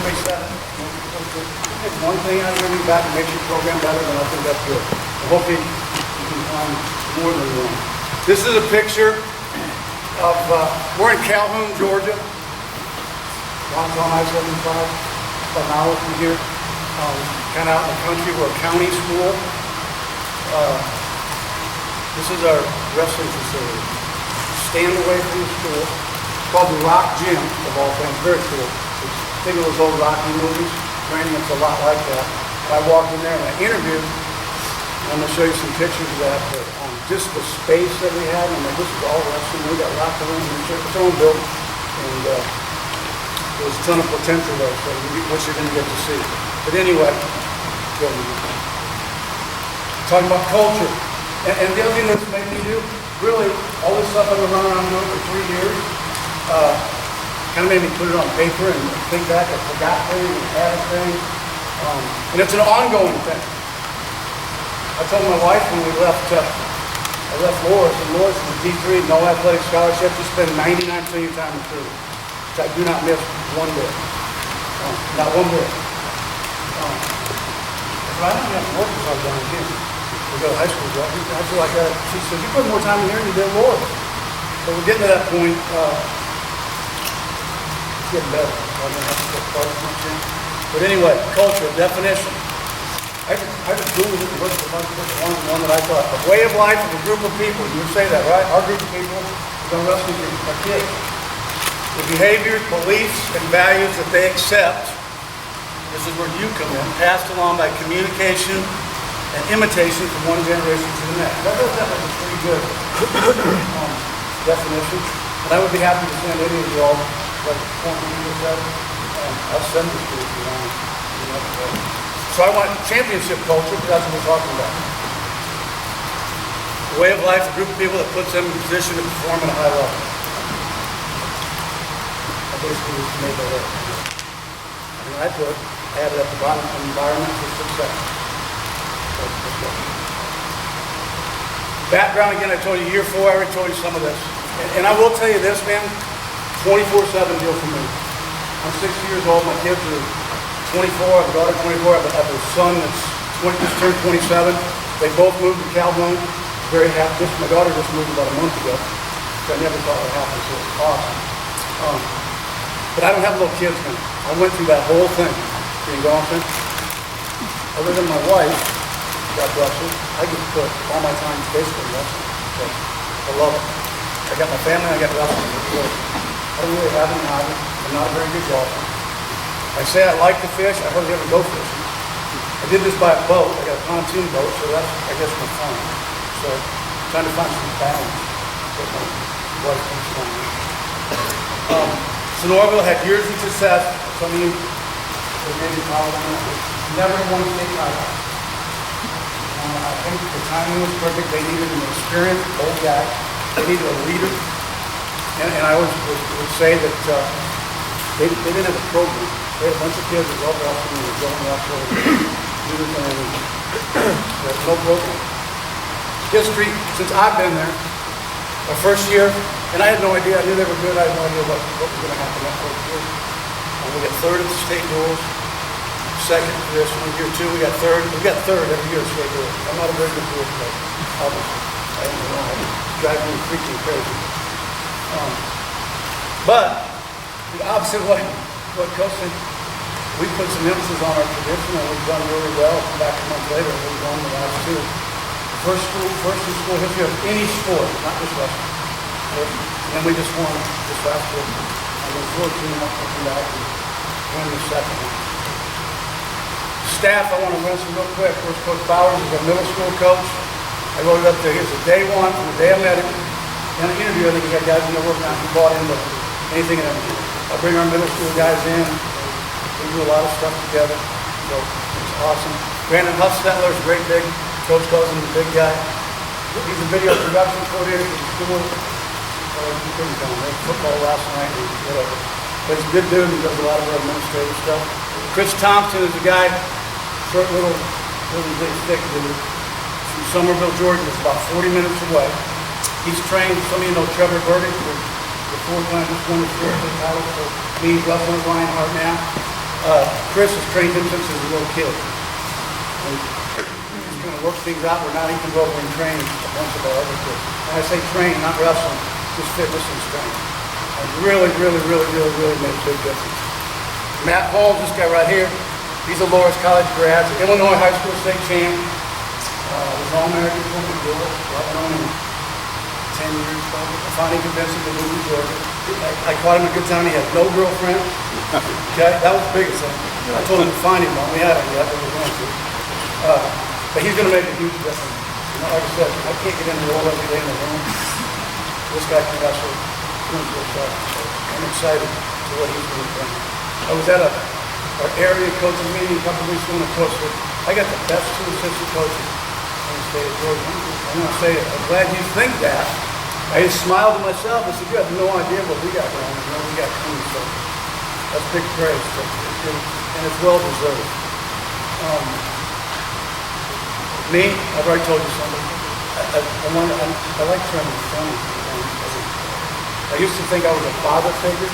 somebody said, pick one thing out of your new back and makes your program better, then I think that's good. I hope you can find more than one. This is a picture of, we're in Calhoun, Georgia. Downtown I-75, about an hour from here. Kind of out in the country. We're a county school. This is our wrestling facility. Stand away from the school. It's called the Rock Gym, of all things. Very cool. Think of those old Rocky movies. Training, it's a lot like that. I walked in there and I interviewed. I'm going to show you some pictures of that. But, just the space that we had. This is all wrestling. We got locker rooms and its own building. And there's a ton of potential there, so what you're going to get to see. But anyway, talking about culture. And the other thing that's made me do, really, all this stuff I've been running around doing for 3 years, kind of made me put it on paper and think back. I forgot things and added things. And it's an ongoing thing. I told my wife when we left, I left Loris, and Loris is a D3, no athletic scholarship. You spend 99% of your time in food, which I do not miss one bit. Not one bit. I don't have to work as hard down here. We go to high school, I feel like that. She said, you put more time in here than you did Loris. So we're getting to that point. It's getting better. I don't have to put part of much in. But anyway, culture, definition. I just Googled it and looked at a bunch of different one that I thought. A way of life of a group of people. You would say that, right? Our group of people is our wrestling group, our kids. The behaviors, beliefs, and values that they accept. This is where you come in, passed along by communication and imitation from one generation to the next. That like a pretty good definition. And I would be happy to send any of you all, like the point you said, I'll send this to you if you want. So I want championship culture, because that's what we're talking about. A way of life, a group of people that puts them in a position to perform at a high level. I basically just made that up. I added at the bottom, an environment for success. Background, again, I told you year 4, I already told you some of this. And I will tell you this, man, 24/7 deal for me. I'm 60 years old, my kids are 24, I have a daughter 24, I have a son that's just turned 27. They both moved to Calhoun. Very happy. My daughter just moved about a month ago, which I never thought would happen, so it's awesome. But I don't have little kids now. I went through that whole thing. Being gone through. Other than my wife, God bless her, I get to put all my time basically wrestling. So I love it. I got my family, I got wrestling. I don't really have any hobby. I'm not a very good golfer. I say I like to fish, I hardly ever go fishing. I did this by a boat. I got a pontoon boat, so that's, I guess, my fun. So I'm trying to find some balance. So my wife comes along. Sonoraville had years of success. Some of you maybe followed on that. Never won a state title. I think the timing was perfect. They needed an experienced old guy. They needed a leader. And I always would say that they didn't have a program. They had a bunch of kids that loved wrestling and were going wrestling. There's no program. History, since I've been there, our first year, and I had no idea. I knew they were good. I had no idea what was going to happen that first year. We got third at the state duels, second for this one. Year 2, we got third. We got third every year at state duels. I'm not a very good duels player, obviously. I don't know. It drives me freaking crazy. But the opposite way, what Coach said, we put some emphasis on our tradition, and we've done really well. Come back a month later, and we've won the last 2. First in school history of any sport, not just wrestling. And we just won this last year. And we're 14 up to come back and win the second one. Staff, I want to mention real quick. First, Coach Bowers is our middle school coach. I wrote it up there. Here's the day 1 from the day I met him. In an interview, I think he had guys in there working out. He bought into anything and everything. I bring our middle school guys in. We do a lot of stuff together. So it's awesome. Brandon Huffstetler is a great big coach, calls him the big guy. He's a video production coordinator for the school. He couldn't come. They had football last night or whatever. But he's a good dude. He does a lot of our administrative stuff. Chris Thompson is a guy, short little big stick dude, from Somerville, Georgia. It's about 40 minutes away. He's trained, some of you know Trevor Burdick, the 4-time just won his 4th title for me, wrestling with Ryan Hart now. Chris has trained him since he was a little kid. And he's going to work things out. We're not even go over and train a bunch of our other kids. And I say train, not wrestling, just fitness and strength. And really made a big difference. Matt Hall, this guy right here, he's a Loras College grad, Illinois High School state champ. Was All-American for the girl, well known in 10 years probably. I finally convinced him to move to Georgia. I caught him a good time. He had no girlfriend. Okay, that was the biggest thing. I told him to find him one. We haven't yet, but we're going to. But he's going to make a huge difference. You know, like I said, I can't get in the role every day in the room. This guy can wrestle. I'm excited for what he's going to bring. I was at our area coaching meeting a couple weeks ago in Costa. I got the best 2 assistant coaches in the state of Georgia. I'm going to say it. I'm glad you think that. I just smiled to myself and said, you have no idea what we got going on. You know, we got coming, so that's big praise. And it's well deserved. Me, I've already told you something. I like trying to be funny. I used to think I was a father figure.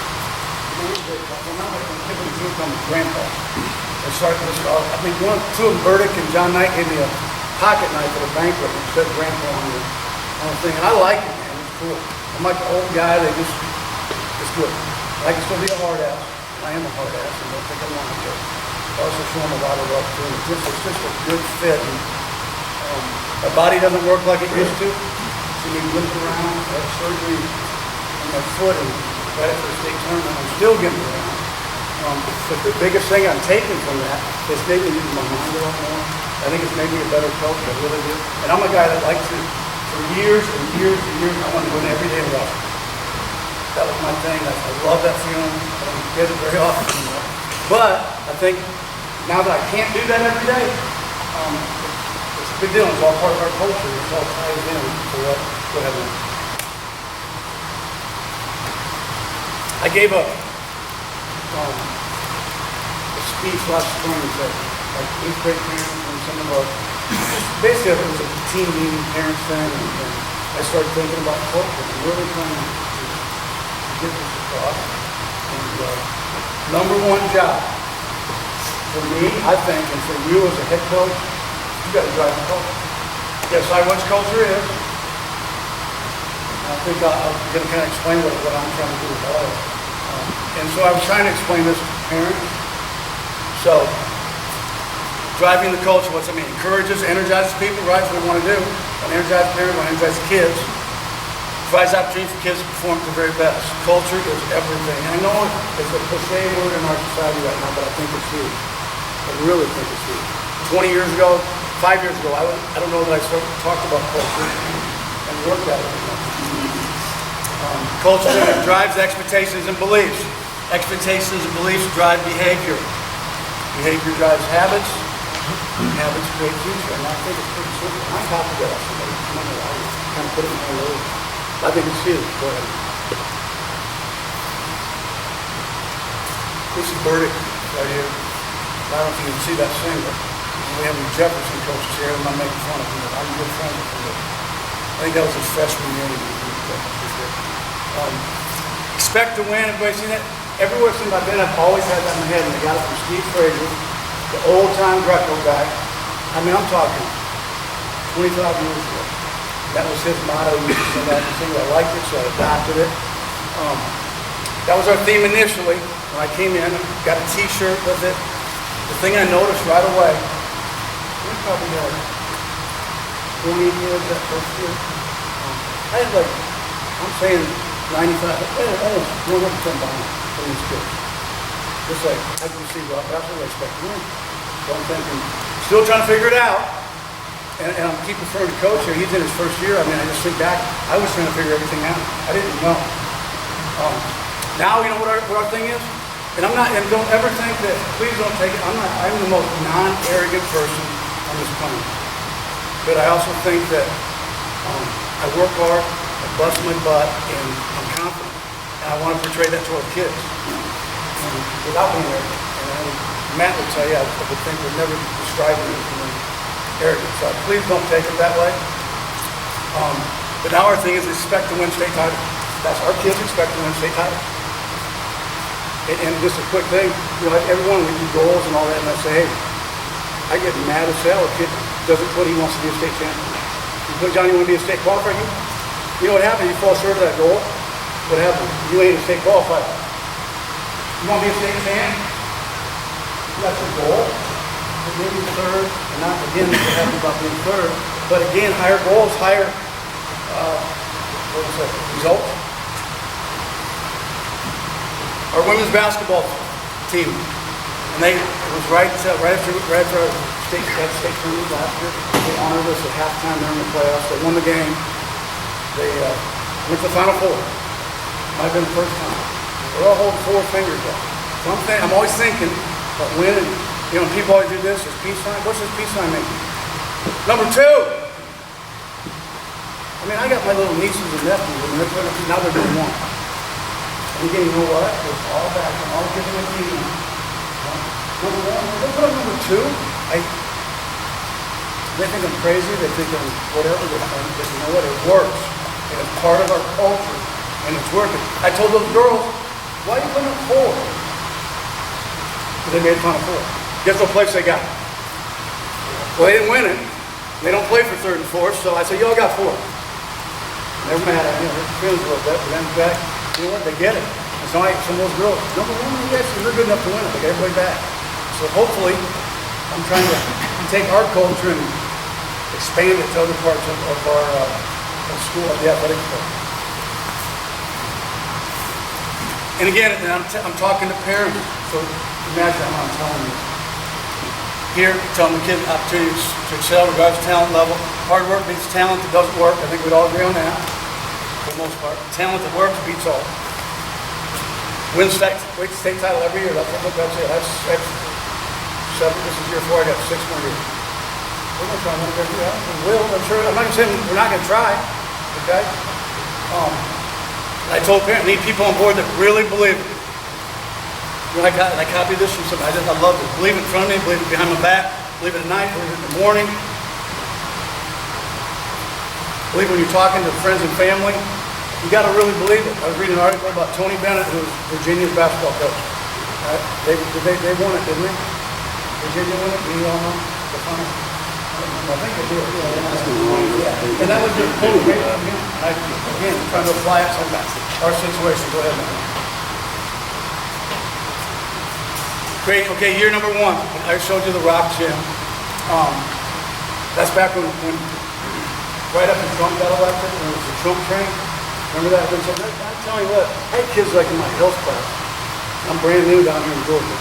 Well, now I'm a grandpa. I started this off. I think two of them, Burdick and John Knight, gave me a pocket knife at a banquet and said grandpa on the thing. And I like it, man. It's cool. I'm like the old guy. It's good. I can still be a hard ass. I am a hard ass, and don't think I'm not. I also show them a lot of love too. It's just a good fit. And, my body doesn't work like it used to. So you lift around. I had surgery on my foot and right after the state tournament, I'm still getting around. But the biggest thing I'm taking from that is made me use my mind a lot more. I think it's made me a better coach. I really do. And I'm a guy that likes to, for years and years, I want to win every day of wrestling. That was my thing. I love that feeling. I don't get it very often anymore. But I think now that I can't do that every day, it's a big deal. It's all part of our culture. It's all tied in to what I want. I gave a speech last spring that like 8th grade parents and some of our, basically it was a team meeting, parents thing, and I started thinking about culture and really trying to get this across. And number one job for me, I think, and for you as a head coach, you got to drive the culture. Decide what culture is. I think I'm going to kind of explain what I'm trying to do with all of it. And so I was trying to explain this to parents. So, driving the culture, what's it mean? Encourages, energizes people, right? That's what we want to do. An energized parent, we want to energize kids. Provides opportunity for kids to perform at their very best. Culture is everything. And I know it's a cliche word in our society right now, but I think it's huge. I really think it's huge. 20 years ago, 5 years ago, I don't know that I talked about culture and worked at it. Culture drives expectations and beliefs. Expectations and beliefs drive behavior. Behavior drives habits. Habits create future. And I think it's pretty simple. I copied that off somebody. I kind of put it in my words. I think it's huge. Go ahead. This is Burdick right here. I don't know if you can see that thing, but we have the Jefferson coaches here. I'm not making fun of him. I'm a good friend with him. I think that was his freshman year. Expect to win. Everybody seen that? Everywhere since I've been, I've always had that in my head. And I got it from Steve Frazier, the old-time Greco guy. I mean, I'm talking 25 years ago. That was his motto. He used to say that. I liked it, so I adopted it. That was our theme initially. When I came in, got a T-shirt with it. The thing I noticed right away, we probably had 20 years that first year. I had like, I'm saying 95, almost 100% behind from these kids. Just like, as you see, well, that's what I expect to win. So I'm thinking, still trying to figure it out. And I'm keep referring to Coach here. He's in his first year. I mean, I just think back, I was trying to figure everything out. I didn't know. Now, you know what our thing is? And I'm not, and don't ever think that, please don't take it, I'm the most non-arrogant person on this planet. But I also think that I work hard, I bust my butt, and I'm confident. And I want to portray that to our kids. And without being arrogant. And Matt would tell you, I would think we'd never describe it as arrogant. So please don't take it that way. But now our thing is expect to win state title. That's our kids expect to win state title. And just a quick thing, like everyone, we do goals and all that, and I say, hey, I get mad as hell. A kid doesn't put he wants to be a state champion. You put Johnny, you want to be a state qualifier? You know what happens? You fall short of that goal. What happens? You ain't a state qualifier. You want to be a state champ? That's your goal. But maybe third, and not again what happens about being third, but again, higher goals, higher results. Our women's basketball team, and it was right after our state tournament last year. They honored us at halftime during the playoffs. They won the game. They went to the Final Four. Might have been the first time. We're all holding 4 fingers up. So I'm always thinking about winning. You know, people always do this. This peace sign. What's this peace sign making? Number 2. I mean, I got my little nieces and nephews, and now they're doing 1. And again, you know what? It's all back. I'm all giving a team. Number 1. They put up number 2. They think I'm crazy. They think I'm whatever. But you know what? It works. And it's part of our culture. And it's working. I told those girls, why are you putting up 4? Because they made it Final Four. Guess what place they got? Well, they didn't win it. They don't play for 3rd and 4th. So I said, y'all got 4. They're mad at me. Their feelings a little bit. But then back. You know what? They get it. And some of those girls, number 1, yes, they're good enough to win it. They get everybody back. So hopefully, I'm trying to take our culture and expand it to other parts of our school, of the athletic program. And again, I'm talking to parents. So imagine how I'm telling you. Here, telling the kids opportunities to excel regardless of talent level. Hard work beats talent that doesn't work. I think we'd all agree on that. For the most part. Talent that works beats all. Win state title every year. That's it. That's 7. This is year 4. I got 6 more years. We're going to try one every year. We will. I'm sure. I'm not going to say we're not going to try. Okay? I told parents, I need people on board that really believe it. You know, I copied this from somebody. I love it. Believe it in front of me. Believe it behind my back. Believe it at night. Believe it in the morning. Believe when you're talking to friends and family. You got to really believe it. I was reading an article about Tony Bennett, who was Virginia's basketball coach. Right? They won it, didn't they? Virginia won it. Do you all know the final? I think they did. Yeah. And that was just totally great. Again, trying to apply it to our situation. Go ahead, man. Great. Okay, year number 1. I showed you the rock gym. That's back when right after Trump got elected, when it was the Trump train. Remember that? So I'm telling you what, I had kids like in my health class. I'm brand new down here in Georgia.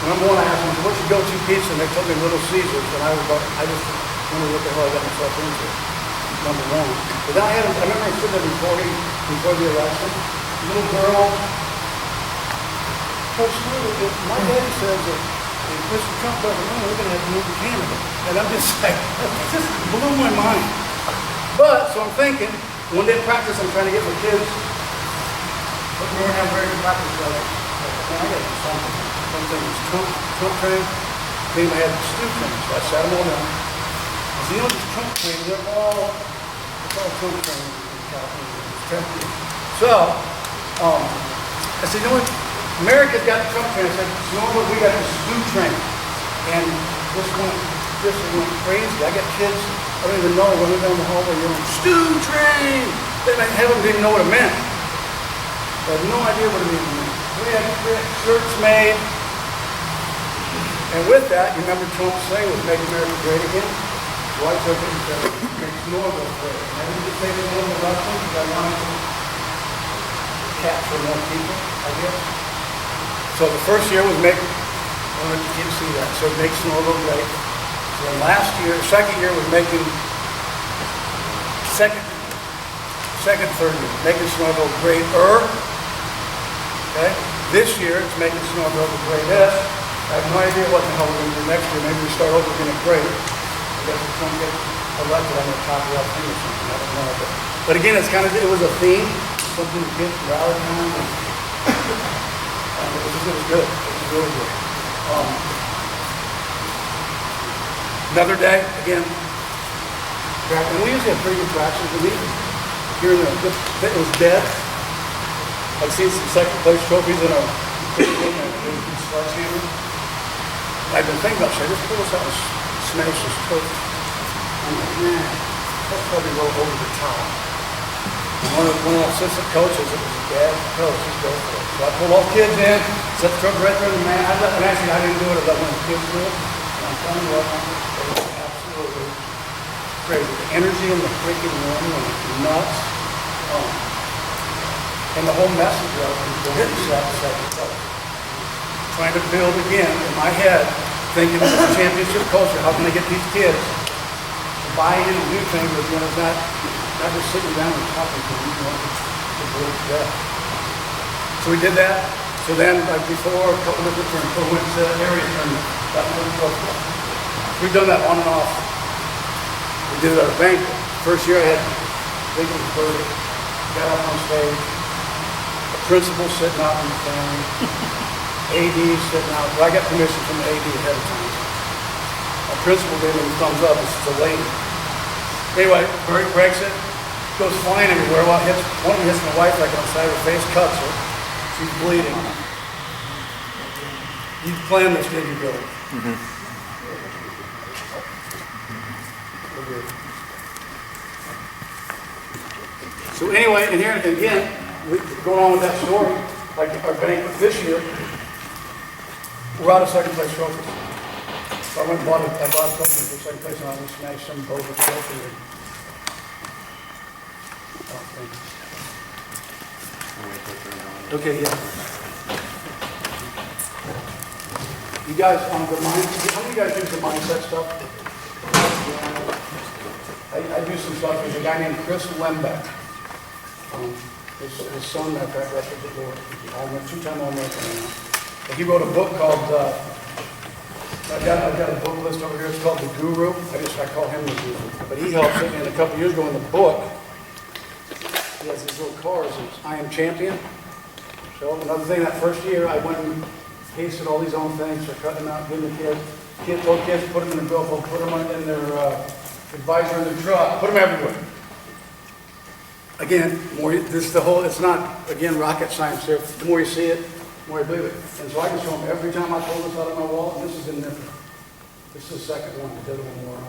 Number 1, I asked them, what's your go-to pizza? And they told me Little Caesars, and I just wondered what the hell I got myself into. Number 1. But then I remember I stood there before the election. Little girl. Coach, my daddy says that if Mr. Trump doesn't win, we're going to have to move to Canada. And I'm just like, it just blew my mind. But, so I'm thinking, one day in practice, I'm trying to get my kids. But we weren't having very good practice. So man, I got to do something. Something was Trump train. Then I had stew train. So I sat them all down. I said, you know, this Trump train, it's all Trump trains in California. So, I said, you know what? America's got the Trump train. I said, you know what? We got the stew train. And this went crazy. I got kids, I don't even know, running down the hallway, yelling, stew train! They didn't even know what it meant. I had no idea what it meant. We had shirts made. And with that, you remember Trump's saying was make America great again? So I took it and said, make Sonoraville great. And I didn't just say they won the election because I wanted to capture more people, I guess. So the first year was make, I wanted you to see that, so make Sonoraville great. So last year, second year was making, third year, making Sonoraville greater. Okay? This year, it's making Sonoraville the greatest. I have no idea what the hell we're going to do next year. Maybe we start over again at great. I guess if someone gets elected, I'm going to copy that thing or something. I don't know. But again, it was a theme, something to get rallied around. It was good. It was really good. Another day, again, and we usually have pretty good practice. Here it was dead. I've seen some second place trophies in our sledgehammer. I've been thinking about, should I just pull this out and smash this trophy? I'm like, man, that's probably a little over the top. And one of the assistant coaches, it was a dad coach, he'd go for it. So I pulled all the kids in, set the trophy right there in the man. And actually, I didn't do it, I let one of the kids do it. And I'm telling you what, it was absolutely crazy. The energy in the freaking room was nuts. And the whole message of it was going to second place. Trying to build again in my head, thinking of the championship culture, how can I get these kids to buy in and do things that, you know, not just sitting down and talking to them, you know, to build that. So we did that. So then, like before, a couple of different tournaments, we went to area tournament, got one trophy. We've done that on and off. We did it at a banquet. First year I had, I think it was Birdie, got up on stage, the principal sitting out in the family, AD sitting out. Well, I got permission from the AD ahead of time. My principal gave me the thumbs up. It's a lady. Anyway, Birdie breaks it, goes flying everywhere. Well, one of them hits my wife like on the side of her face, cuts her. She's bleeding. You planned this, didn't you, Billy? Mm-hmm. So anyway, and here again, going on with that story, like our banquet this year, we're out of second place trophies. So I went and bought a trophy for second place, and I just smashed some both with trophy. Okay, yeah. You guys on the mind? How many of you guys use the mindset stuff? I do some stuff. There's a guy named Chris Lembeck. His son, matter of fact, records at Lord, two-time All-American. He wrote a book called, I've got a book list over here, it's called The Guru. I call him The Guru. But he helps it, and a couple years ago in the book, he has these little cards, it's I Am Champion. So another thing, that first year, I went and pasted all these own things, so cutting them out, giving the kids, told kids, put them in the billfold, put them in their advisor in their truck, put them everywhere. Again, it's not, again, rocket science here. The more you see it, the more you believe it. And so I can show them every time I pull this out of my wallet, and this is in there. This is the second one, the other one more.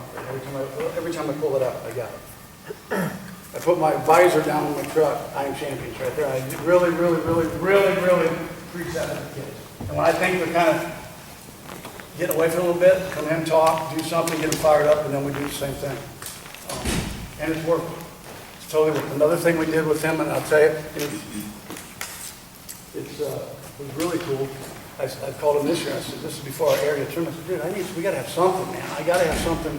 Every time I pull it out, I got it. I put my visor down on my truck, I Am Champions right there. I really preach that to the kids. And when I think they're kind of getting away from it a little bit, come in, talk, do something, get them fired up, and then we do the same thing. And it's working. It's totally working. Another thing we did with him, and I'll tell you, it was really cool. I called him this year. I said, this is before our area tournament. I said, dude, we got to have something, man. I got to have something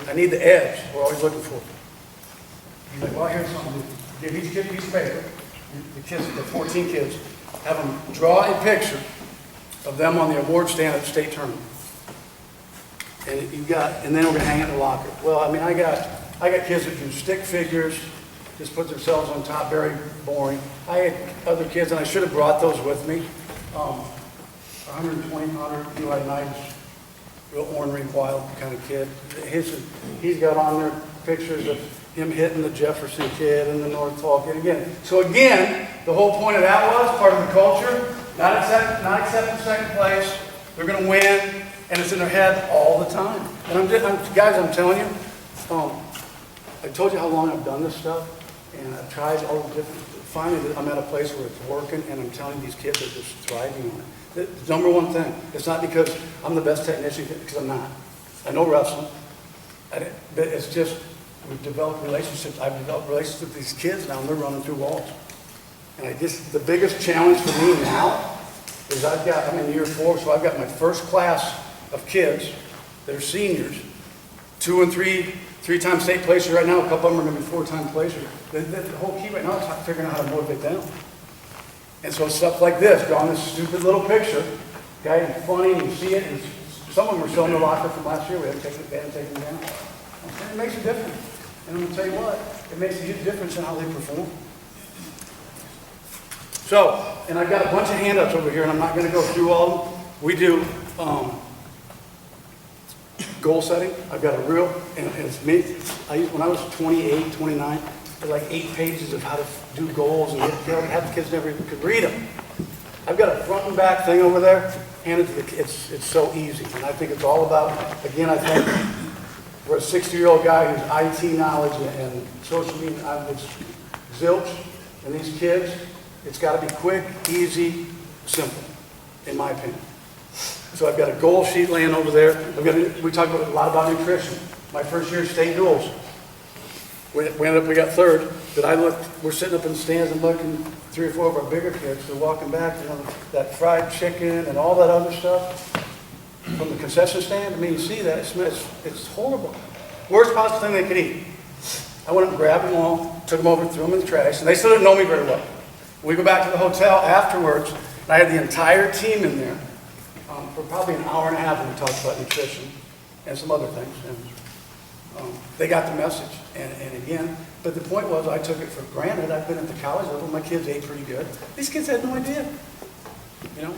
I need the edge. We're always looking for it. He's like, well, here's something. Give each kid a piece of paper. The kids, the 14 kids, have them draw a picture of them on the award stand at the state tournament. And then we're gonna hang it in the locker. Well, I mean, I got kids that do stick figures, just put themselves on top, very boring. I had other kids, and I should have brought those with me. 120 pounder, Eli Knight's, real ornery, wild kind of kid. He's got on there pictures of him hitting the Jefferson kid and the North Hall kid again. So again, the whole point of that was part of the culture, not accepting second place. They're going to win, and it's in their head all the time. And guys, I'm telling you, I told you how long I've done this stuff, and I've tried all the different. Finally, I'm at a place where it's working, and I'm telling you, these kids are just thriving on it. The number one thing, it's not because I'm the best technician, because I'm not. I know wrestling, but it's just. We've developed relationships. I've developed relationships with these kids now, and they're running through walls. And the biggest challenge for me now is I'm in year 4, so I've got my first class of kids that are seniors, 2 and 3-time state placers right now. A couple of them are going to be 4-time placers. The whole key right now is figuring out how to motivate them. And so stuff like this, drawing this stupid little picture, okay, and funny, and you see it, and some of them are still in the locker from last year. We haven't taken them down. It makes a difference. And I'm going to tell you what, it makes a huge difference in how they perform. So, and I've got a bunch of handouts over here, and I'm not going to go through all of them. We do goal setting. I've got a real, and it's me. When I was 28, 29, They're like 8 pages of how to do goals, and half the kids never even could read them. I've got a front and back thing over there, handed to the kids. It's so easy, and I think it's all about, again, I think for a 60-year-old guy who's IT knowledge and social media, it's zilch, and these kids, it's got to be quick, easy, simple, in my opinion. So I've got a goal sheet laying over there. We talked a lot about nutrition. My first year state duels. We got third, but we're sitting up in the stands and looking, 3 or 4 of our bigger kids, they're walking back, that fried chicken and all that other stuff from the concession stand. I mean, you see that, it's horrible. Worst possible thing they could eat. I went up and grabbed them all, took them over and threw them in the trash, and they still didn't know me very well. We go back to the hotel afterwards, and I had the entire team in there for probably an hour and a half, and we talked about nutrition and some other things. And they got the message. And again, but the point was, I took it for granted. I've been at the college level. My kids ate pretty good. These kids had no idea. You know,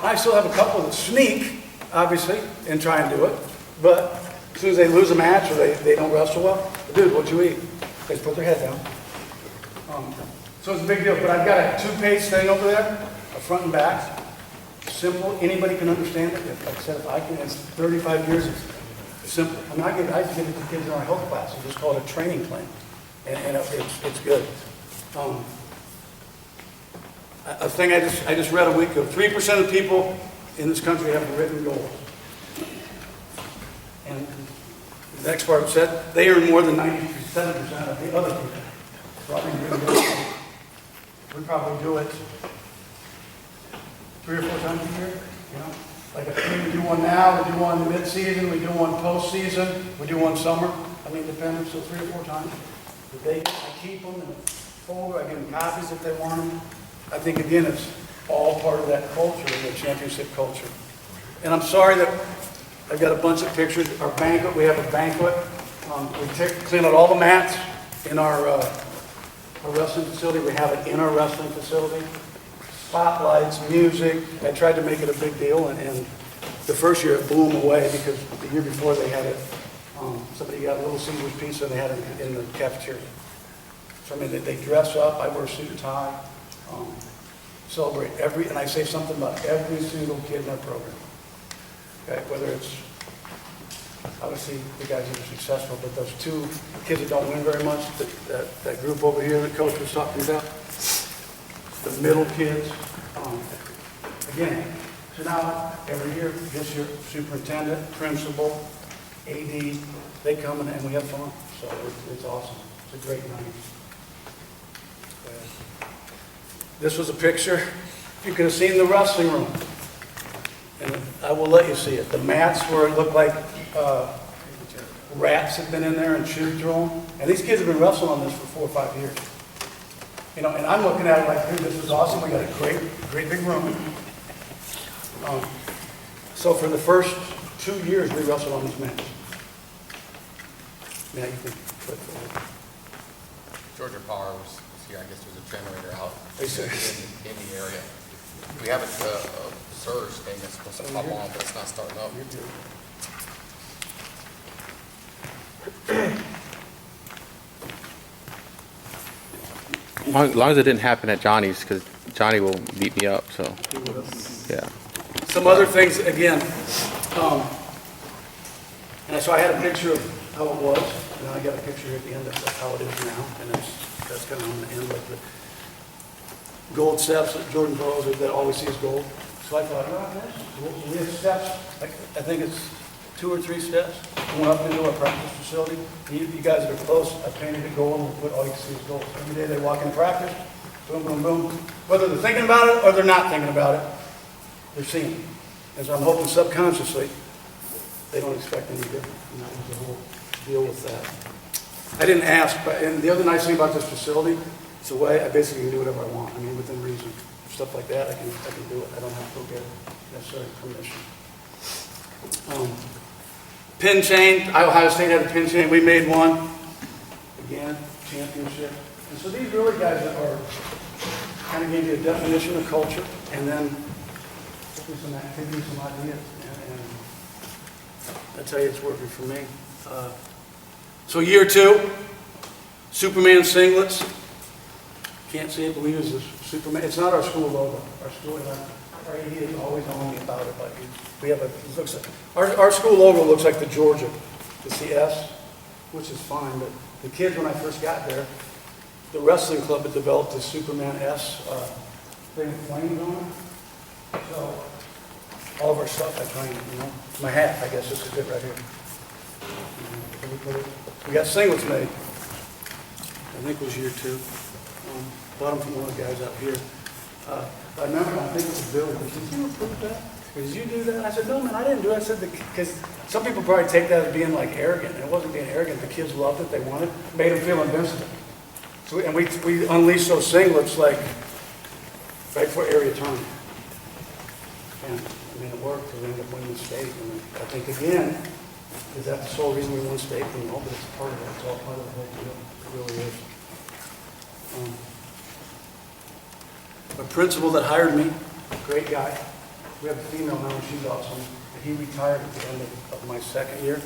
I still have a couple that sneak, obviously, and try and do it. But as soon as they lose a match or they don't wrestle well, dude, what'd you eat? They just put their head down. So it's a big deal. But I've got a 2-page thing over there, a front and back. Simple. Anybody can understand it. Like I said, if I can, it's 35 years. It's simple. I mean, I used to give it to kids in our health class. We just call it a training plan, and it's good. A thing I just read a week ago: 3% of people in this country have written goals, and the next part said they earn more than 97% of the other people. So I think we probably do it 3 or 4 times a year, you know? Like we do one now, we do one mid-season, we do one post-season, we do one summer. I mean, depending, so 3 or 4 times. I keep them in a folder, I give them copies if they want them. I think, again, it's all part of that culture, the championship culture. And I'm sorry that I've got a bunch of pictures. Our banquet, we have a banquet. We clean out all the mats in our wrestling facility. We have it in our wrestling facility. Spotlights, music. I tried to make it a big deal, and the first year it blew them away because the year before they had it, somebody got a Little Caesar's pizza and they had it in the cafeteria. So I mean, they dress up, I wear a suit and tie, celebrate and I say something about every single kid in our program. Okay, whether it's, obviously the guys that are successful, but those 2 kids that don't win very much, that group over here that Coach was talking about, the middle kids. Again, so now every year, this year, superintendent, principal, AD, they come and we have fun. So it's awesome. It's a great night. This was a picture. You could have seen the wrestling room. And I will let you see it. The mats where it looked like rats had been in there and chewed through them. And these kids have been wrestling on this for 4 or 5 years. You know, and I'm looking at it like, dude, this is awesome. We got a great big room. So for the first 2 years, we wrestled on these mats. Yeah, you can flip forward. Georgia Power was here. I guess there's a generator out They said- in the area. We have a surge thing that's supposed to come on, but it's not starting up. As long as it didn't happen at Johnny's, because Johnny will beat me up, so, yeah. Some other things, again, and so I had a picture of how it was, and I got a picture at the end of how it is now, and that's kind of on the end, like the gold steps that Jordan Burroughs that always sees gold. So I thought, we have steps, like, I think it's 2 or 3 steps, going up into our practice facility. You guys that are close, I painted it gold, and we'll put all you can see is gold. Every day they walk in practice, boom, boom, boom. Whether they're thinking about it or they're not thinking about it, they're seeing it. And so I'm hoping subconsciously they don't expect any different. And that was the whole deal with that. I didn't ask, but and the other nice thing about this facility, it's a way I basically can do whatever I want. I mean, within reason. Stuff like that, I can do it. I don't have to go get necessary permission. Pin chain. Ohio State had a pin chain. We made one. Again, championship. And so these really guys that are kind of gave you a definition of culture, and then some activities, some ideas, and I tell you, it's working for me. So year 2, Superman singlets. Can't see it, believe it's a Superman. It's not our school logo. Our school, our AD is always on me about it, but we have it looks like, our school logo looks like the Georgia. It's the S, which is fine, but the kids, when I first got there, the wrestling club had developed this Superman S thing with flames on it. So all of our stuff I try and, my hat, I guess this is it right here. We got singlets made. I think it was year 2. Bought them from one of the guys out here. I remember, I think it was Bill, he said, did you approve that? Did you do that? I said, no, man, I didn't do it. I said, because some people probably take that as being like arrogant, and it wasn't being arrogant. The kids loved it, they wanted it, made them feel invincible. So we unleashed those singlets like right for area tournament. And I mean, it worked, we ended up winning the state. And I think again, is that the sole reason we won state? No, but it's part of it. It's all part of the whole deal. It really is. A principal that hired me, great guy. We have a female now, and she's awesome. And he retired at the end of my second year.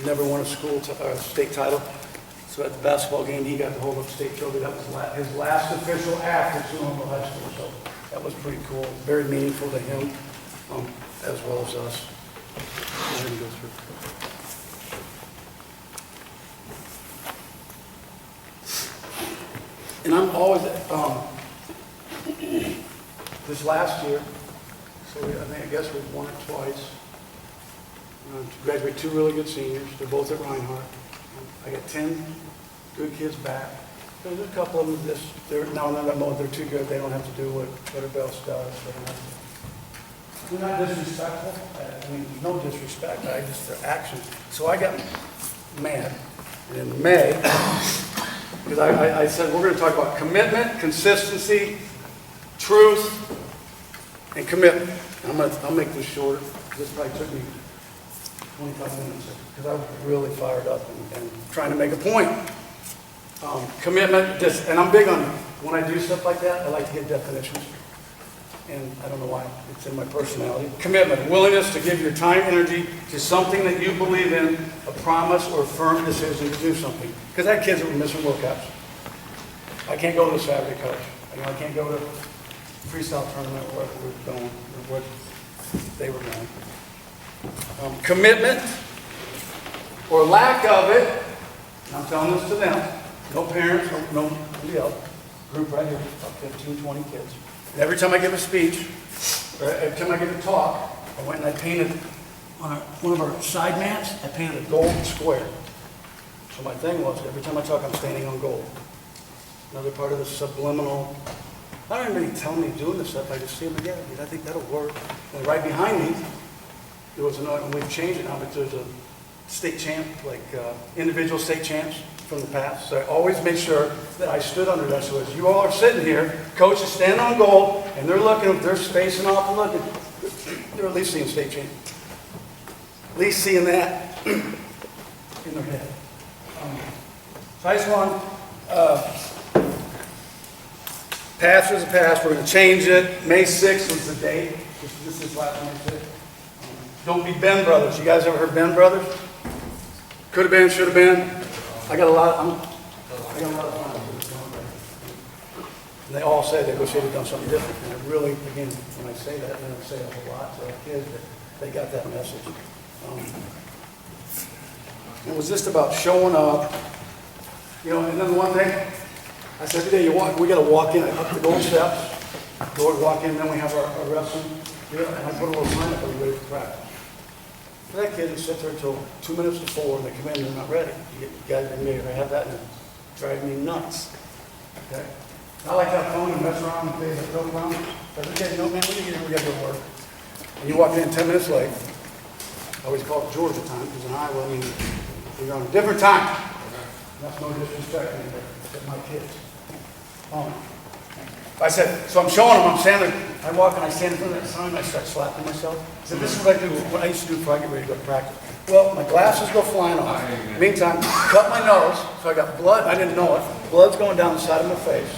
Never won a state title. So at the basketball game, he got to hold up state trophy. That was his last official act at Sonoraville High School. So that was pretty cool. Very meaningful to him, as well as us. Go ahead and go through. And I'm always, this last year, so I guess we've won it twice. Graduated 2 really good seniors. They're both at Reinhardt. I got 10 good kids back. There's a couple of them, they're too good. They don't have to do what everybody else does. They're not disrespectful. I mean, no disrespect. Their actions. So I got mad. And in May, because I said, we're going to talk about commitment, consistency, truth, and commitment. And I'll make this shorter. This probably took me 25 minutes because I was really fired up and trying to make a point. Commitment, and I'm big on, when I do stuff like that, I like to get definitions. And I don't know why, it's in my personality. Commitment, willingness to give your time, energy to something that you believe in, a promise or a firm decision to do something. Because I had kids that were missing workouts. I can't go to the Saturday coach. I can't go to freestyle tournament or wherever we were going, or what they were going. Commitment, or lack of it, and I'm telling this to them, no parents, nobody else, group right here, about 15, 20 kids. And every time I give a speech, or every time I give a talk, I went and I painted on one of our side mats, I painted a gold square. So my thing was, every time I talk, I'm standing on gold. Another part of the subliminal, I don't even tell me doing this stuff, I just see them again. I think that'll work. And right behind me, there was another, and we've changed it now, but there's a state champ, like individual state champs from the past. So I always made sure that I stood under that. So as you all are sitting here, coach is standing on goal, and they're looking, they're spacing off and looking, they're at least seeing state champ. At least seeing that in their head. So I just want, past was a past, we're going to change it. May 6th was the date. This is last May 6th. Don't be Ben Brothers. You guys ever heard Ben Brothers? Could have been, should have been. I got a lot of friends. And they all say they wish they'd have done something different. And I really, again, when I say that, I don't say it a whole lot to our kids, but they got that message. It was just about showing up. And then one thing, I said, every day we got to walk in, up the gold steps, walk in, then we have our wrestling. And I put a little sign up, everybody for practice. For that kid, they sit there until 2 minutes before, and they come in and they're not ready. You guys may have that, and it drives me nuts. Okay? I like to have fun and mess around and play the go around. But every kid, man, when you get here, we got to go to work. And you walk in 10 minutes late. I always call it Georgia time, because in Iowa, we're on a different time. That's no disrespect anymore, except my kids. I said, so I'm showing them, I'm standing, I walk and I stand in front of that sign and I start slapping myself. I said, this is what I do, what I used to do before I get ready to go to practice. Well, my glasses go flying off. Meantime, cut my nose, so I got blood, I didn't know it. Blood's going down the side of my face.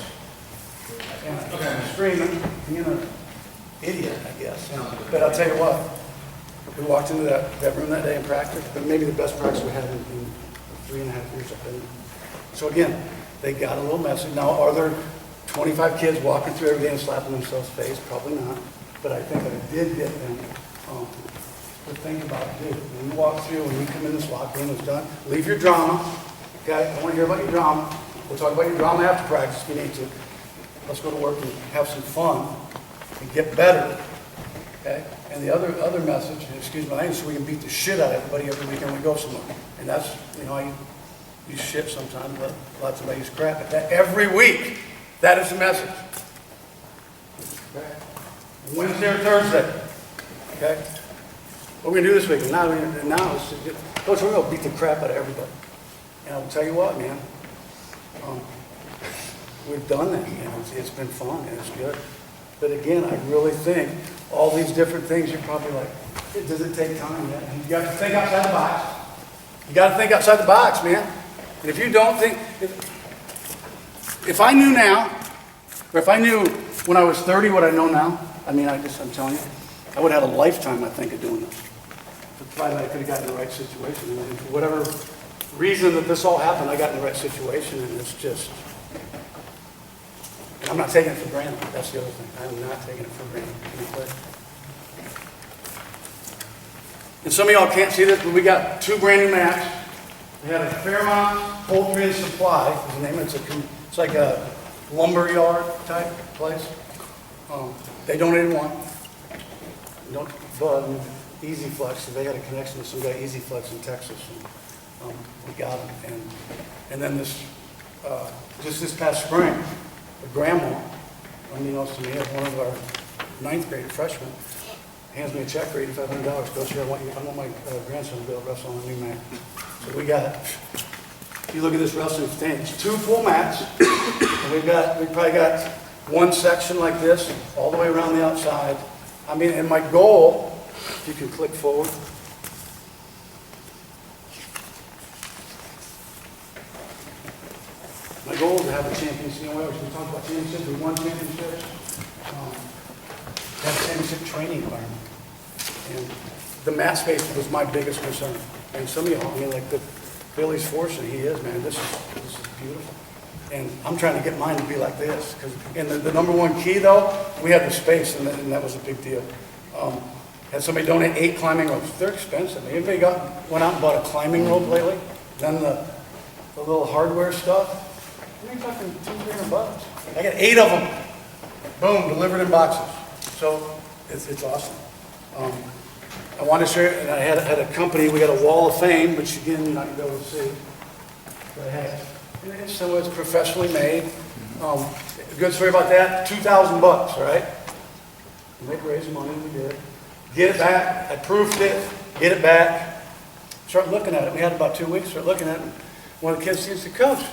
And I'm screaming, being an idiot, I guess. But I'll tell you what, we walked into that room that day in practice, but maybe the best practice we had in 3.5 years I've been. So again, they got a little message. Now, are there 25 kids walking through every day and slapping themselves face? Probably not. But I think I did get them to think about it, dude. When you walk through, when you come in this locker room, it's done. Leave your drama, okay? I don't want to hear about your drama. We'll talk about your drama after practice if you need to. Let's go to work and have some fun and get better, okay? And the other message, and excuse my language, so we can beat the shit out of everybody every weekend we go somewhere. And that's, I use shit sometimes, but lots of I use crap. But that every week, that is the message. Okay? Wednesday or Thursday, okay? What we're gonna do this week, now is Coach, we're gonna beat the crap out of everybody. And I'll tell you what, man, we've done that, it's been fun and it's good. But again, I really think all these different things, you're probably like, does it take time? Yeah? You got to think outside the box. You got to think outside the box, man. And if you don't think, if I knew now, or if I knew when I was 30 what I know now, I'm telling you, I would have had a lifetime, I think, of doing this. But probably I could have gotten in the right situation. And for whatever reason that this all happened, I got in the right situation, and it's just, and I'm not taking it for granted. That's the other thing. I'm not taking it for granted. And some of y'all can't see this, but we got 2 brand new mats. We had a Fairmont Poultry and Supply, is the name. It's like a lumber yard type place. They donated one. But Easy Flex, they had a connection with some guy, Easy Flex in Texas, and we got them. And then this, just this past spring, a grandma, unbeknownst to me, one of our 9th grade freshmen, hands me a check for $8,500. Goes here, I want my grandson to be able to wrestle on a new mat. So we got, if you look at this wrestling thing, it's 2 full mats, and we probably got one section like this, all the way around the outside. And my goal, if you can click forward. My goal is to have a championship. We talked about championships. We won championships. Have a championship training environment. And the mat space was my biggest concern. And some of y'all, like Billy's fortunate, he is, man. This is beautiful. And I'm trying to get mine to be like this. And the number one key, though, we had the space, and that was a big deal. Had somebody donate 8 climbing ropes. They're expensive. Anybody went out and bought a climbing rope lately? Then the little hardware stuff. You're talking $200-$300. I got 8 of them. Boom, delivered in boxes. So it's awesome. I wanted to share, and I had a company. We got a wall of fame, which again you're not gonna be able to see. But I had. So it's professionally made. A good story about that, $2,000, all right? Make raise money, we did. Get it back, I proofed it, get it back. Start looking at it, we had about 2 weeks, start looking at it. One of the kids said, Coach,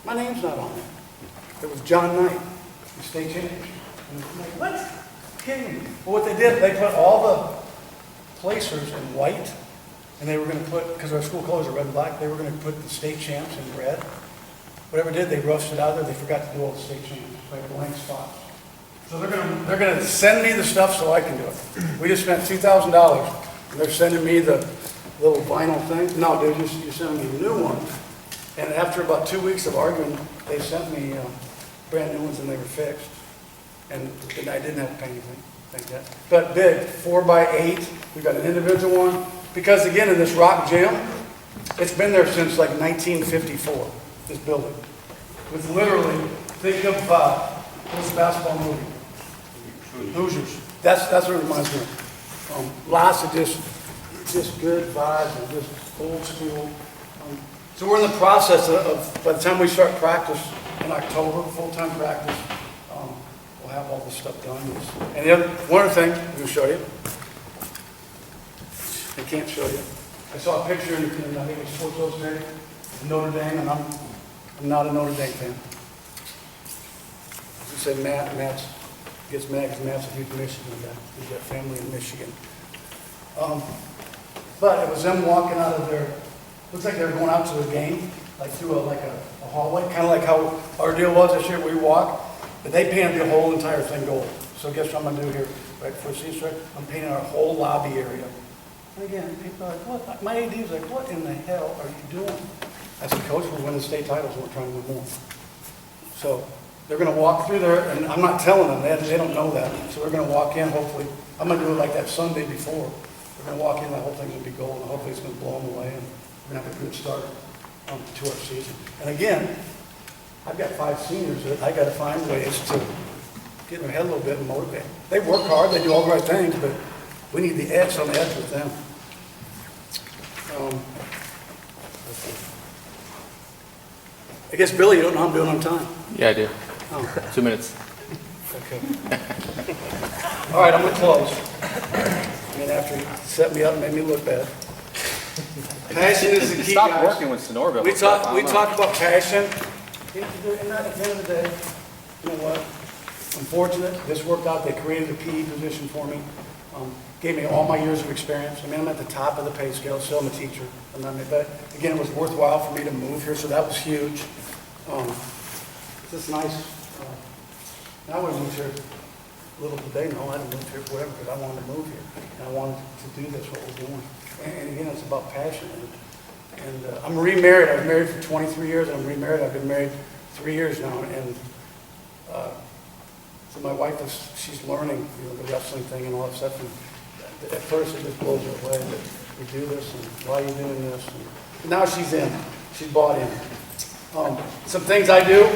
my name's not on it. It was John Knight, the state champion. And I'm like, what? Kidding me. Well, what they did, they put all the placers in white, and they were going to put, because our school colors are red and black, they were going to put the state champs in red. Whatever they did, they rushed it out there. They forgot to do all the state champs, like blank spots. So they're gonna send me the stuff so I can do it. We just spent $2,000. They're sending me the little vinyl thing. No, dude, you're sending me a new one. And after about 2 weeks of arguing, they sent me brand new ones, and they were fixed. And I didn't have to pay anything. Thank God. But big, 4x8. We've got an individual one because again, in this rock gym, it's been there since like 1954. This building. It's literally, think of, what's the basketball movie? Hoosiers. That's what it reminds me of. Lots of just good vibes and just old school. So we're in the process of, by the time we start practice in October, full-time practice, we'll have all this stuff done. And the other, one other thing I'm going to show you. I can't show you. I saw a picture in I think it was Sports Illustrated, Notre Dame, and I'm not a Notre Dame fan. You said Matt gets mad because Matt's a huge Michigan guy. He's got family in Michigan. But it was them walking out of their, looks like they were going out to a game, like through a hallway, kind of like how our deal was this year. We walk, but they painted the whole entire thing gold. So guess what I'm going to do here, right before the season starts? I'm painting our whole lobby area. And again, people are like, what? My AD was like, what in the hell are you doing? I said, Coach, we're winning state titles and we're trying to win more. So they're gonna walk through there, and I'm not telling them, they don't know that. So they're gonna walk in, hopefully, I'm gonna do it like that Sunday before. They're gonna walk in, the whole thing's gonna be gold, and hopefully it's gonna blow them away, and we're gonna have a good start to our season. And again, I've got 5 seniors that I gotta find ways to get in their head a little bit and motivate. They work hard, they do all the right things, but we need the edge on the edge with them. I guess, Billy, you don't know how I'm doing on time. Yeah, I do. Oh, 2 minutes. okay. All right, I'm gonna close. I mean, after he set me up and made me look bad. Passion is the key, Stop guys. working with Sonoraville. We talk about passion. And at the end of the day, you know what? I'm fortunate. This worked out. They created a PE position for me. Gave me all my years of experience. I mean, I'm at the top of the pay scale. Still, I'm a teacher. But again, it was worthwhile for me to move here, so that was huge. It's just nice. I would move here. Little did they know I didn't move here forever because I wanted to move here. And I wanted to do this, what we're doing. And again, it's about passion. And I'm remarried. I was married for 23 years, and I'm remarried. I've been married 3 years now. And so my wife she's learning, you know, the wrestling thing and all that stuff. And at first, it just blows her away that we do this and why are you doing this? And now she's in. She's bought in. Some things I do,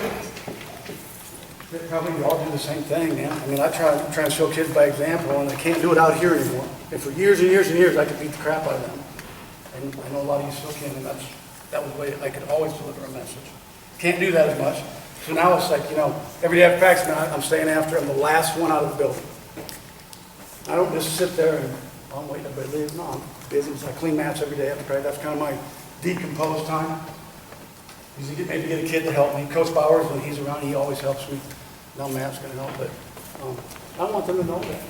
probably we all do the same thing, man. I mean, I try to show kids by example, and I can't do it out here anymore. And for years and years and years, I could beat the crap out of them. And I know a lot of you still can, and that was the way I could always deliver a message. Can't do that as much. So now it's like, you know, every day after practice, I'm staying after, I'm the last one out of the building. I don't just sit there and I'm waiting for everybody to leave. No, I'm busy. So I clean mats every day after practice. That's kind of my decomposed time. Usually maybe get a kid to help me. Coach Bowers, when he's around, he always helps me. No, Matt's going to help, but I want them to know that.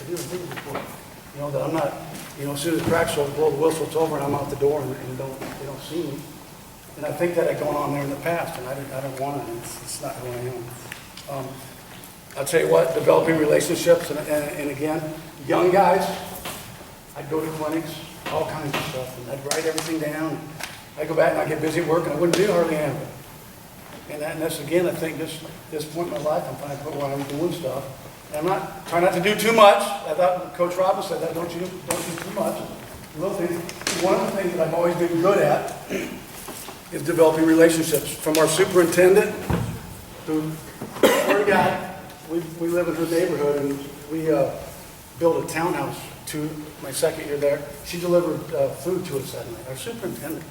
I do the things before. You know, that I'm not, you know, as soon as practice over, blow the whistle, it's over, and I'm out the door, and they don't see me. And I think that had gone on there in the past, and I didn't want it. It's not who I am. I'll tell you what, developing relationships, and again, young guys, I'd go to clinics, all kinds of stuff, and I'd write everything down. I'd go back and I'd get busy working, I wouldn't do hardly anything. And that's, again, I think this point in my life, I'm trying to put where I'm doing stuff. And I'm trying not to do too much. I thought Coach Robbins said that, don't do too much. Little things. One of the things that I've always been good at is developing relationships. From our superintendent to our guy, we live in her neighborhood, and we built a townhouse my second year there. She delivered food to us that night. Our superintendent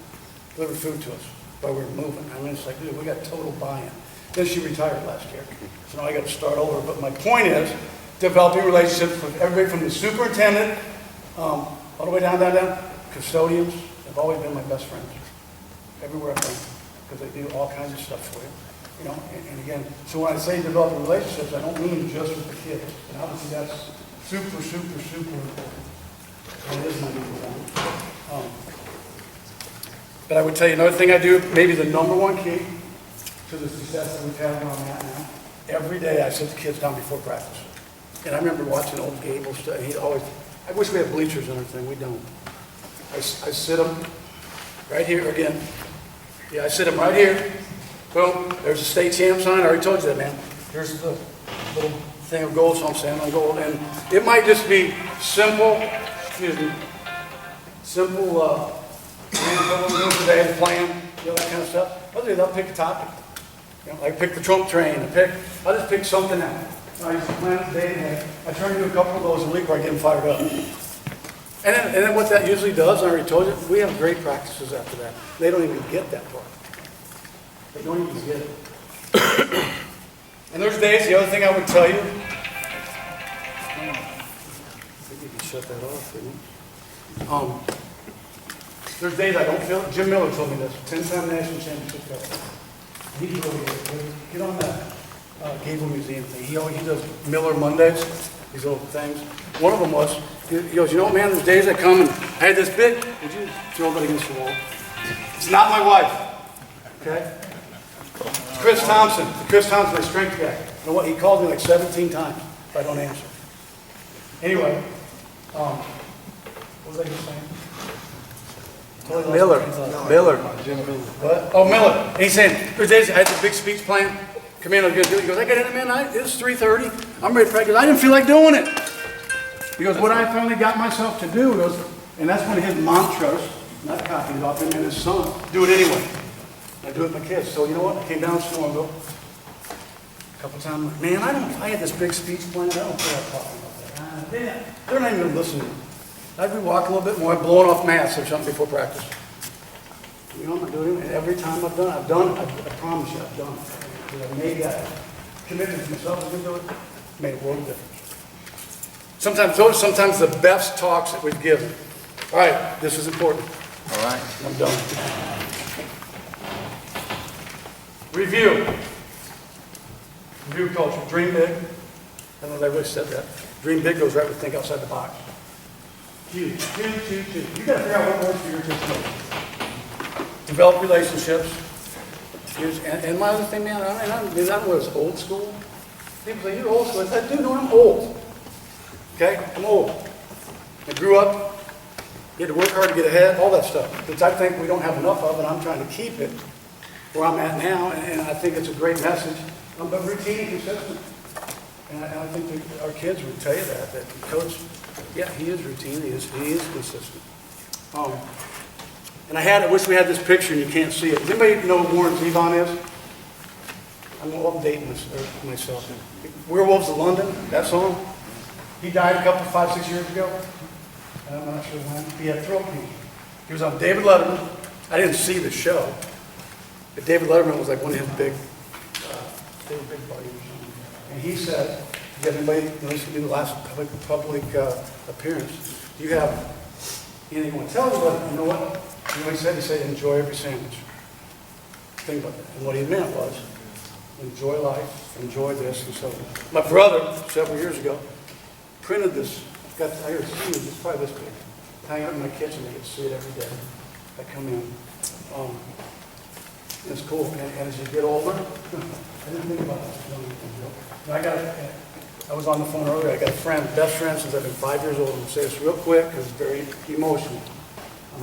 delivered food to us while we were moving. I mean, it's like, dude, we got total buy-in. Then she retired last year, so now I got to start over. But my point is, developing relationships with everybody from the superintendent all the way down, custodians have always been my best friends. Everywhere I've been, because they do all kinds of stuff for you. You know, and again, so when I say developing relationships, I don't mean just with the kids. And obviously that's super, super, super important. And it is my number one. But I would tell you another thing I do, maybe the number one key to the success that we've had where I'm at now. Every day I sit the kids down before practice. And I remember watching old Gable stuff. I wish we had bleachers and everything. We don't. I sit them right here again. Yeah, I sit them right here. Boom. There's a state champ sign. I already told you that, man. Here's the little thing of gold, so I'm standing on gold. And it might just be simple, today, the plan, you know, that kind of stuff. Other than that, I'll pick a topic. You know, like pick the Trump train. I'll just pick something out. I used to plan today, and I turn into a couple of those a week where I get them fired up. And then what that usually does, I already told you, we have great practices after that. They don't even get that part. They don't even get it. And there's days, the other thing I would tell you, I think you can shut that off, didn't you? There's days I don't feel it. Jim Miller told me this, 10-time national championship coach. He's really good. Get on that Gable Museum thing. He does Miller Mondays, these little things. One of them was, he goes, you know what, man, there's days I come and I had this bit. Would you throw that against the wall? It's not my wife, okay? Chris Thompson. Chris Thompson, my strength guy. You know what? He called me like 17 times if I don't answer. Anyway, what was I just saying? Miller. Jim Miller. What? Oh, Miller. And he's saying, there's days I had the big speech plan. Commando, good do it. He goes, I got in it, man. It's 3:30. I'm ready to practice. I didn't feel like doing it. He goes, what I finally got myself to do, he goes, and that's one of his mantras, not copying off him and his son, do it anyway. I do it with my kids. So you know what? I came down to Sonoraville a couple times. Like, man, I had this big speech planned. I don't feel like talking about that. They're not even listening. I'd be walking a little bit more, blowing off masks or something before practice. You know, I'm doing it. Every time I've done it. I promise you, I've done it. You know, maybe I committed to myself to do it. Made a world of difference. Sometimes the best talks that we've given. All right, this is important. All right. I'm done. Review. Review culture. Dream big. I don't know if everybody said that. Dream big goes right with think outside the box. Huge. You got to figure out what works for your situation. Develop relationships. And my other thing, man, I was old school. People say, you're old school. I said, dude, no, I'm old. Okay? I'm old. I grew up. You had to work hard to get ahead, all that stuff. Which I think we don't have enough of, and I'm trying to keep it where I'm at now, and I think it's a great message. But routine and consistent. And I think that our kids would tell you that Coach, yeah, he is routine, he is consistent. And I wish we had this picture and you can't see it. Does anybody know who Warren Zevon is? I'm updating myself. Werewolves of London, that song. He died 5-6 years ago. I'm not sure when. He had throat cancer. He was on David Letterman. I didn't see the show, but David Letterman was like one of his big, they were big buddies. And he said, "You got anybody listen to the last public appearance? Do you have anything you want to tell everybody?" You know what? You know what he said? He said, "Enjoy every sandwich." Think about that. And what he meant was, enjoy life, enjoy this, and so on. My brother, several years ago, printed this. I hear it's probably this big. Hang out in my kitchen, I get to see it every day. I come in. It's cool. And as you get older, I didn't think about this. I was on the phone earlier. I got a friend, best friend since I've been 5 years old. I'm going to say this real quick because it's very emotional.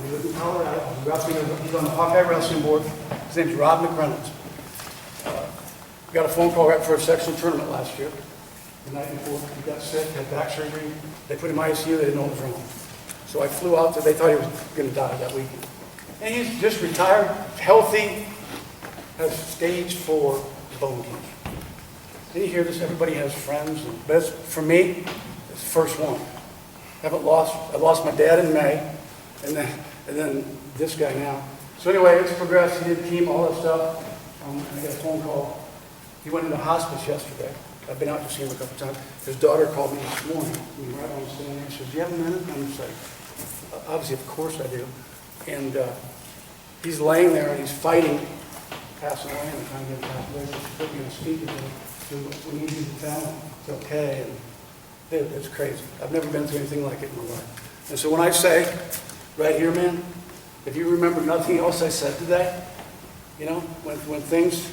He lives in Colorado. He's on the Hawkeye Wrestling Board. His name's Rob McReynolds. We got a phone call right before a sectional tournament last year. The night before, he got sick, had back surgery. They put him in ICU. They didn't know what was wrong. So I flew out there. They thought he was going to die that weekend. And he's just retired, healthy, has stage 4 bone cancer. And you hear this, everybody has friends. But for me, it's the first one. I lost my dad in May, and then this guy now. So anyway, it's progressed. He did chemo, all that stuff. I got a phone call. He went into hospice yesterday. I've been out to see him a couple times. His daughter called me this morning. Right on the stand. She says, "Do you have a minute?" I'm just like, obviously, of course I do. And he's laying there and he's fighting, passing away, and I'm trying to get him passed away. She's put me on speaker. We need you to tell him it's okay. And dude, it's crazy. I've never been through anything like it in my life. And so when I say, right here, man, if you remember nothing else I said today, you know, when things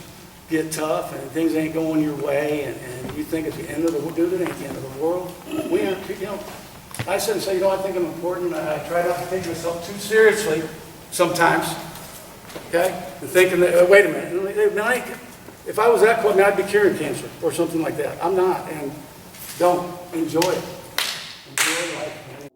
get tough and things ain't going your way and you think it's the end of the world, dude, it ain't the end of the world. We are, you know, I sit and say, you know, I think I'm important. I try not to take myself too seriously sometimes, okay? And thinking that, wait a minute, if I was that close, I'd be curing cancer or something like that. I'm not, and don't enjoy it. Enjoy life, man.